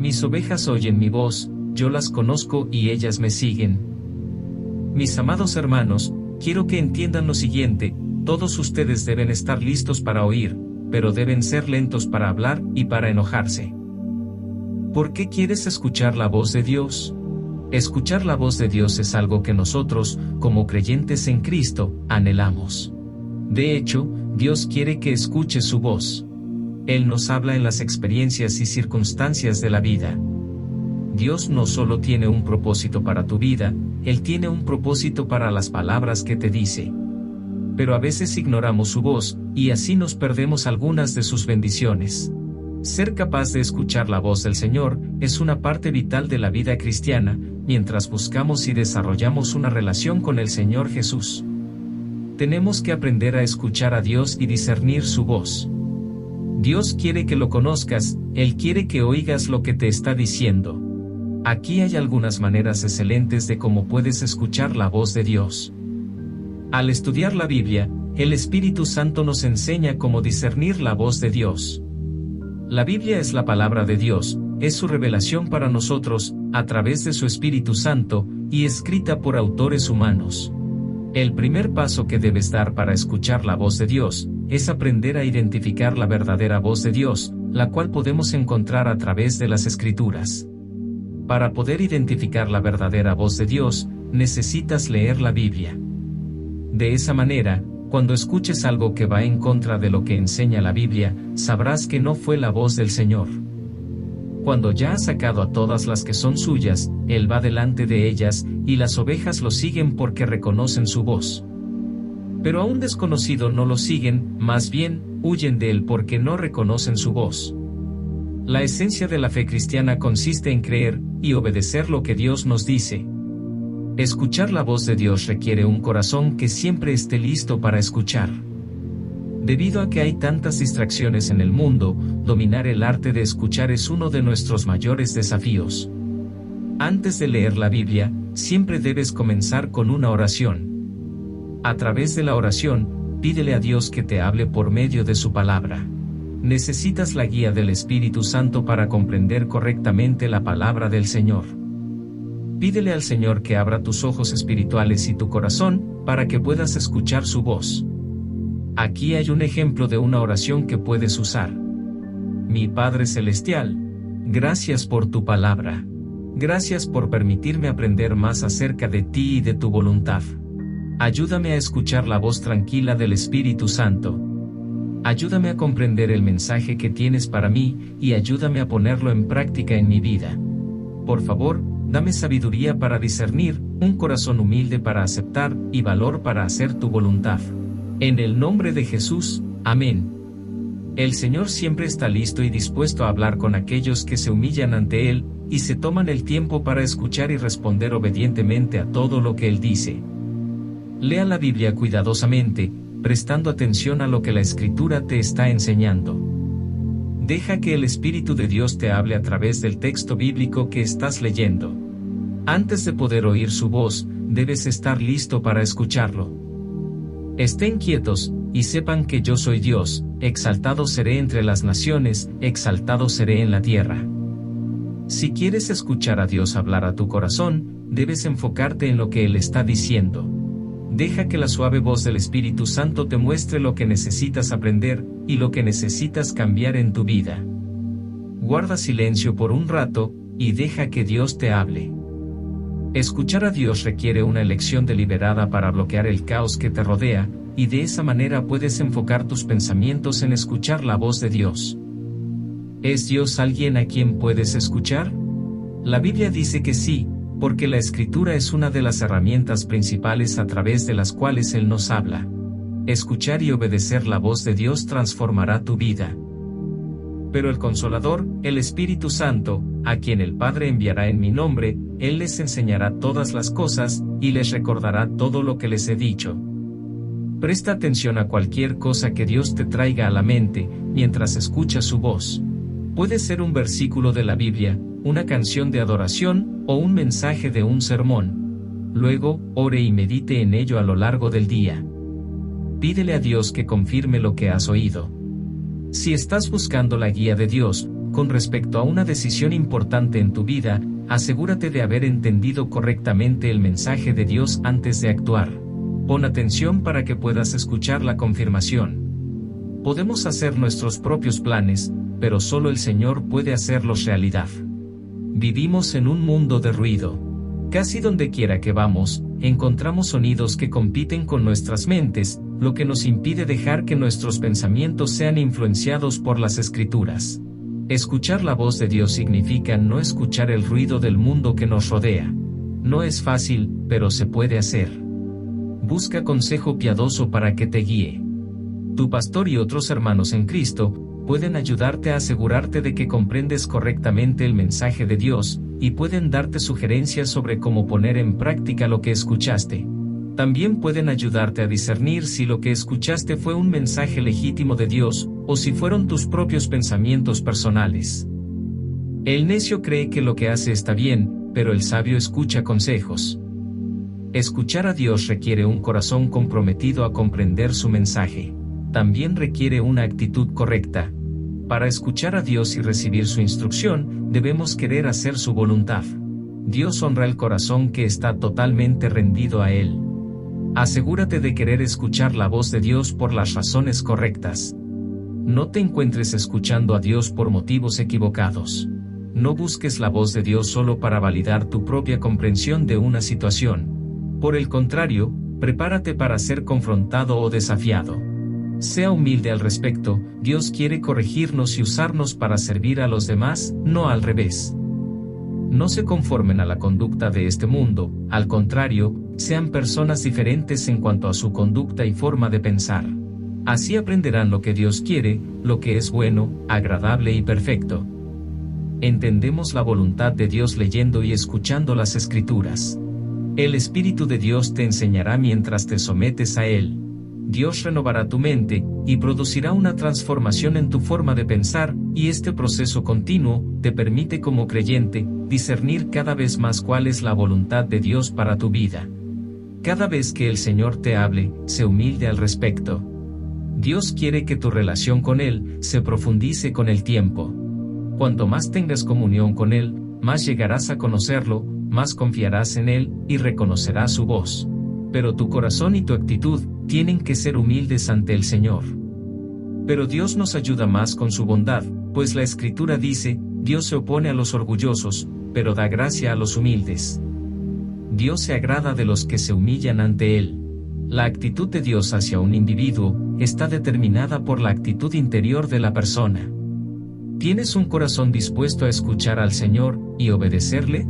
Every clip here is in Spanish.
Mis ovejas oyen mi voz, yo las conozco y ellas me siguen. Mis amados hermanos, quiero que entiendan lo siguiente: todos ustedes deben estar listos para oír, pero deben ser lentos para hablar y para enojarse. ¿Por qué quieres escuchar la voz de Dios? Escuchar la voz de Dios es algo que nosotros, como creyentes en Cristo, anhelamos. De hecho, Dios quiere que escuches su voz. Él nos habla en las experiencias y circunstancias de la vida. Dios no solo tiene un propósito para tu vida, Él tiene un propósito para las palabras que te dice. Pero a veces ignoramos su voz, y así nos perdemos algunas de sus bendiciones. Ser capaz de escuchar la voz del Señor es una parte vital de la vida cristiana, mientras buscamos y desarrollamos una relación con el Señor Jesús. Tenemos que aprender a escuchar a Dios y discernir su voz. Dios quiere que lo conozcas, Él quiere que oigas lo que te está diciendo. Aquí hay algunas maneras excelentes de cómo puedes escuchar la voz de Dios. Al estudiar la Biblia, el Espíritu Santo nos enseña cómo discernir la voz de Dios. La Biblia es la palabra de Dios, es su revelación para nosotros, a través de su Espíritu Santo, y escrita por autores humanos. El primer paso que debes dar para escuchar la voz de Dios, es aprender a identificar la verdadera voz de Dios, la cual podemos encontrar a través de las Escrituras. Para poder identificar la verdadera voz de Dios, necesitas leer la Biblia. De esa manera, cuando escuches algo que va en contra de lo que enseña la Biblia, sabrás que no fue la voz del Señor. Cuando ya ha sacado a todas las que son suyas, Él va delante de ellas, y las ovejas lo siguen porque reconocen su voz. Pero a un desconocido no lo siguen, más bien, huyen de él porque no reconocen su voz. La esencia de la fe cristiana consiste en creer y obedecer lo que Dios nos dice. Escuchar la voz de Dios requiere un corazón que siempre esté listo para escuchar. Debido a que hay tantas distracciones en el mundo, dominar el arte de escuchar es uno de nuestros mayores desafíos. Antes de leer la Biblia, siempre debes comenzar con una oración. A través de la oración, pídele a Dios que te hable por medio de su palabra. Necesitas la guía del Espíritu Santo para comprender correctamente la palabra del Señor. Pídele al Señor que abra tus ojos espirituales y tu corazón, para que puedas escuchar su voz. Aquí hay un ejemplo de una oración que puedes usar. Mi Padre Celestial, gracias por tu palabra. Gracias por permitirme aprender más acerca de ti y de tu voluntad. Ayúdame a escuchar la voz tranquila del Espíritu Santo. Ayúdame a comprender el mensaje que tienes para mí, y ayúdame a ponerlo en práctica en mi vida. Por favor, dame sabiduría para discernir, un corazón humilde para aceptar, y valor para hacer tu voluntad. En el nombre de Jesús, amén. El Señor siempre está listo y dispuesto a hablar con aquellos que se humillan ante Él, y se toman el tiempo para escuchar y responder obedientemente a todo lo que Él dice. Lea la Biblia cuidadosamente, prestando atención a lo que la Escritura te está enseñando. Deja que el Espíritu de Dios te hable a través del texto bíblico que estás leyendo. Antes de poder oír su voz, debes estar listo para escucharlo. Estén quietos, y sepan que yo soy Dios, exaltado seré entre las naciones, exaltado seré en la tierra. Si quieres escuchar a Dios hablar a tu corazón, debes enfocarte en lo que Él está diciendo. Deja que la suave voz del Espíritu Santo te muestre lo que necesitas aprender, y lo que necesitas cambiar en tu vida. Guarda silencio por un rato, y deja que Dios te hable. Escuchar a Dios requiere una elección deliberada para bloquear el caos que te rodea, y de esa manera puedes enfocar tus pensamientos en escuchar la voz de Dios. ¿Es Dios alguien a quien puedes escuchar? La Biblia dice que sí, porque la Escritura es una de las herramientas principales a través de las cuales Él nos habla. Escuchar y obedecer la voz de Dios transformará tu vida. Pero el Consolador, el Espíritu Santo, a quien el Padre enviará en mi nombre, Él les enseñará todas las cosas, y les recordará todo lo que les he dicho. Presta atención a cualquier cosa que Dios te traiga a la mente, mientras escuchas su voz. Puede ser un versículo de la Biblia, una canción de adoración, o un mensaje de un sermón. Luego, ore y medite en ello a lo largo del día. Pídele a Dios que confirme lo que has oído. Si estás buscando la guía de Dios, con respecto a una decisión importante en tu vida, asegúrate de haber entendido correctamente el mensaje de Dios antes de actuar. Pon atención para que puedas escuchar la confirmación. Podemos hacer nuestros propios planes, pero solo el Señor puede hacerlos realidad. Vivimos en un mundo de ruido. Casi donde quiera que vamos, encontramos sonidos que compiten con nuestras mentes, lo que nos impide dejar que nuestros pensamientos sean influenciados por las Escrituras. Escuchar la voz de Dios significa no escuchar el ruido del mundo que nos rodea. No es fácil, pero se puede hacer. Busca consejo piadoso para que te guíe. Tu pastor y otros hermanos en Cristo pueden ayudarte a asegurarte de que comprendes correctamente el mensaje de Dios, y pueden darte sugerencias sobre cómo poner en práctica lo que escuchaste. También pueden ayudarte a discernir si lo que escuchaste fue un mensaje legítimo de Dios, o si fueron tus propios pensamientos personales. El necio cree que lo que hace está bien, pero el sabio escucha consejos. Escuchar a Dios requiere un corazón comprometido a comprender su mensaje. También requiere una actitud correcta. Para escuchar a Dios y recibir su instrucción, debemos querer hacer su voluntad. Dios honra el corazón que está totalmente rendido a Él. Asegúrate de querer escuchar la voz de Dios por las razones correctas. No te encuentres escuchando a Dios por motivos equivocados. No busques la voz de Dios solo para validar tu propia comprensión de una situación. Por el contrario, prepárate para ser confrontado o desafiado. Sea humilde al respecto. Dios quiere corregirnos y usarnos para servir a los demás, no al revés. No se conformen a la conducta de este mundo, al contrario, sean personas diferentes en cuanto a su conducta y forma de pensar. Así aprenderán lo que Dios quiere, lo que es bueno, agradable y perfecto. Entendemos la voluntad de Dios leyendo y escuchando las Escrituras. El Espíritu de Dios te enseñará mientras te sometes a Él. Dios renovará tu mente, y producirá una transformación en tu forma de pensar, y este proceso continuo, te permite como creyente, discernir cada vez más cuál es la voluntad de Dios para tu vida. Cada vez que el Señor te hable, sé humilde al respecto. Dios quiere que tu relación con Él se profundice con el tiempo. Cuanto más tengas comunión con Él, más llegarás a conocerlo, más confiarás en Él, y reconocerás su voz. Pero tu corazón y tu actitud tienen que ser humildes ante el Señor. Pero Dios nos ayuda más con su bondad, pues la Escritura dice, Dios se opone a los orgullosos, pero da gracia a los humildes. Dios se agrada de los que se humillan ante Él. La actitud de Dios hacia un individuo está determinada por la actitud interior de la persona. ¿Tienes un corazón dispuesto a escuchar al Señor y obedecerle?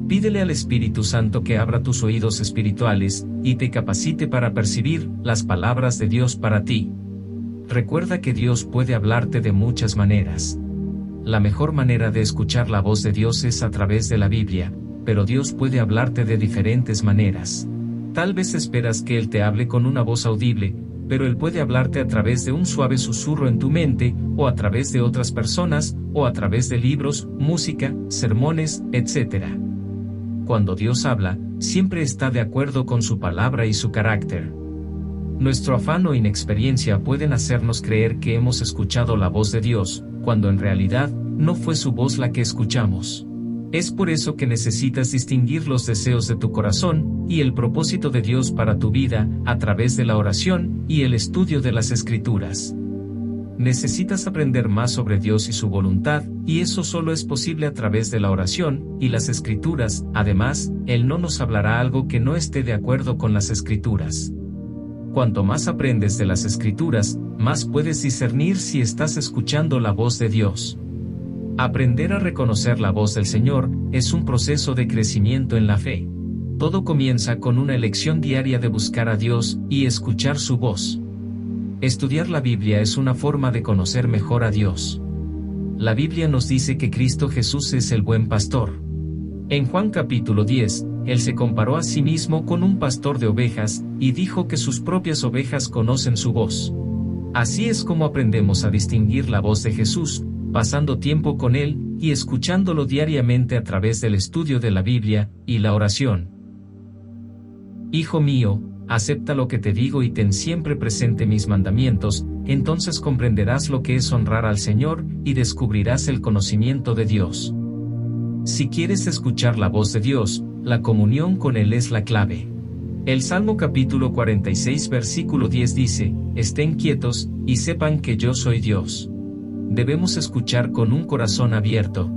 Pídele al Espíritu Santo que abra tus oídos espirituales y te capacite para percibir las palabras de Dios para ti. Recuerda que Dios puede hablarte de muchas maneras. La mejor manera de escuchar la voz de Dios es a través de la Biblia, pero Dios puede hablarte de diferentes maneras. Tal vez esperas que Él te hable con una voz audible, pero Él puede hablarte a través de un suave susurro en tu mente, o a través de otras personas, o a través de libros, música, sermones, etc. Cuando Dios habla, siempre está de acuerdo con su palabra y su carácter. Nuestro afán o inexperiencia pueden hacernos creer que hemos escuchado la voz de Dios, cuando en realidad, no fue su voz la que escuchamos. Es por eso que necesitas distinguir los deseos de tu corazón, y el propósito de Dios para tu vida, a través de la oración, y el estudio de las Escrituras. Necesitas aprender más sobre Dios y su voluntad, y eso solo es posible a través de la oración, y las Escrituras. Además, Él no nos hablará algo que no esté de acuerdo con las Escrituras. Cuanto más aprendes de las Escrituras, más puedes discernir si estás escuchando la voz de Dios. Aprender a reconocer la voz del Señor es un proceso de crecimiento en la fe. Todo comienza con una elección diaria de buscar a Dios y escuchar su voz. Estudiar la Biblia es una forma de conocer mejor a Dios. La Biblia nos dice que Cristo Jesús es el buen pastor. En Juan capítulo 10, Él se comparó a sí mismo con un pastor de ovejas, y dijo que sus propias ovejas conocen su voz. Así es como aprendemos a distinguir la voz de Jesús, pasando tiempo con Él, y escuchándolo diariamente a través del estudio de la Biblia, y la oración. Hijo mío, acepta lo que te digo y ten siempre presente mis mandamientos, entonces comprenderás lo que es honrar al Señor, y descubrirás el conocimiento de Dios. Si quieres escuchar la voz de Dios, la comunión con Él es la clave. El Salmo capítulo 46 versículo 10 dice, «Estén quietos, y sepan que yo soy Dios». Debemos escuchar con un corazón abierto.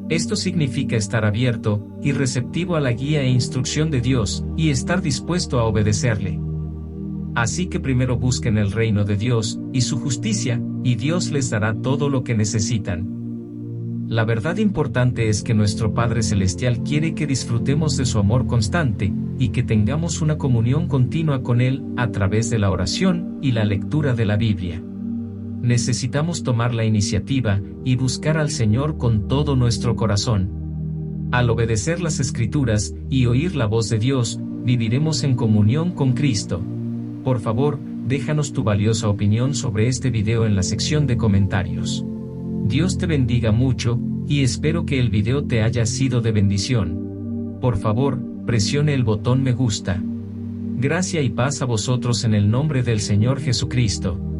Esto significa estar abierto y receptivo a la guía e instrucción de Dios, y estar dispuesto a obedecerle. Así que primero busquen el reino de Dios y su justicia, y Dios les dará todo lo que necesitan. La verdad importante es que nuestro Padre Celestial quiere que disfrutemos de su amor constante, y que tengamos una comunión continua con Él, a través de la oración y la lectura de la Biblia. Necesitamos tomar la iniciativa y buscar al Señor con todo nuestro corazón. Al obedecer las Escrituras y oír la voz de Dios, viviremos en comunión con Cristo. Por favor, déjanos tu valiosa opinión sobre este video en la sección de comentarios. Dios te bendiga mucho, y espero que el video te haya sido de bendición. Por favor, presione el botón me gusta. Gracia y paz a vosotros en el nombre del Señor Jesucristo.